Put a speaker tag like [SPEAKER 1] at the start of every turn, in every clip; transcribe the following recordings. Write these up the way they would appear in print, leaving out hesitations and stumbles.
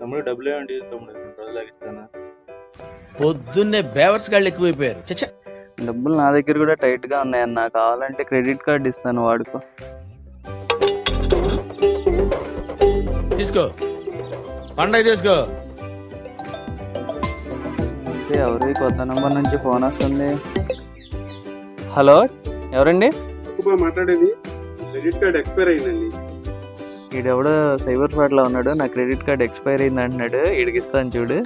[SPEAKER 1] తమ్ముడు డబ్బులు ఏమండి తమ్ముడు 2 రోజులు ఇస్తాను.
[SPEAKER 2] పొద్దున్నే బేవర్స్ గాళ్ళు ఎక్కువైపోయారు. చచ్చా,
[SPEAKER 3] డబ్బులు నా దగ్గర కూడా టైట్ గా ఉన్నాయన్న, కావాలంటే క్రెడిట్ కార్డు ఇస్తాను వాడుకో.
[SPEAKER 2] తీసుకో, పండగ తీసుకో.
[SPEAKER 3] అంటే ఎవరి కొత్త నంబర్ నుంచి ఫోన్ వస్తుంది. హలో, ఎవరండి?
[SPEAKER 1] మాట్లాడేది క్రెడిట్ కార్డ్ ఎక్స్పైర్ అయిందండి.
[SPEAKER 3] ఈడెవడో సైబర్ ఫ్రాడ్ లో ఉన్నాడు, నా క్రెడిట్ కార్డ్ ఎక్స్పైర్ అయింది అంటున్నాడు. ఈడికిస్తాను చూడు.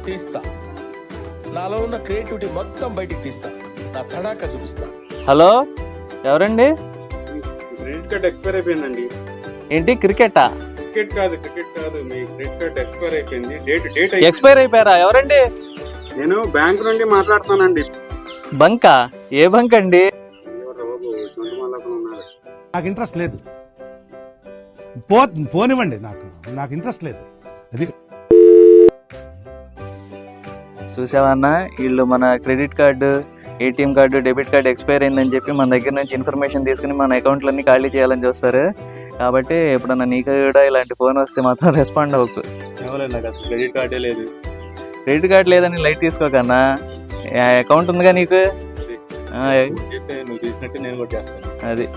[SPEAKER 2] తీస్తా, నాలో ఉన్న క్రియేటివిటీ మొత్తం బయటికి తీస్తా, నా తడాక చూపిస్తా.
[SPEAKER 3] హలో, ఎవరండి?
[SPEAKER 1] క్రెడిట్ కార్డ్ ఎక్స్పైర్ అయిపోయిందండి.
[SPEAKER 3] ఏంటి, క్రికెటా?
[SPEAKER 1] క్రికెట్ కాదు, మీ క్రెడిట్ కార్డ్ ఎక్స్పైర్ అయిపోయింది. డేట్
[SPEAKER 3] ఎక్స్పైర్ అయిపోయారా? ఎవరండి?
[SPEAKER 1] నేను బ్యాంక్ నుండి మాట్లాడుతానండి.
[SPEAKER 3] బంకా? ఏ బంక్ అండి?
[SPEAKER 4] నాకు ఇంట్రెస్ట్ లేదు, పోనివ్వండి. నాకు ఇంట్రెస్ట్ లేదు. అది
[SPEAKER 3] చూసావన్నా, వీళ్ళు మన credit card, ATM card, debit card expire అయిందని చెప్పి మన దగ్గర నుంచి ఇన్ఫర్మేషన్ తీసుకుని మన అకౌంట్లన్నీ ఖాళీ చేయాలని చూస్తారు. కాబట్టి ఎప్పుడన్నా నీకు కూడా ఇలాంటి ఫోన్ వస్తే మాత్రం రెస్పాండ్ అవ్వకు.
[SPEAKER 1] నాకు అసలు క్రెడిట్ కార్డే లేదు.
[SPEAKER 3] క్రెడిట్ కార్డు లేదని లైట్ తీసుకోకన్నా, అకౌంట్ ఉందిగా నీకు.
[SPEAKER 1] నువ్వు చేసినట్టు నేను కూడా చేస్తాను.
[SPEAKER 3] అది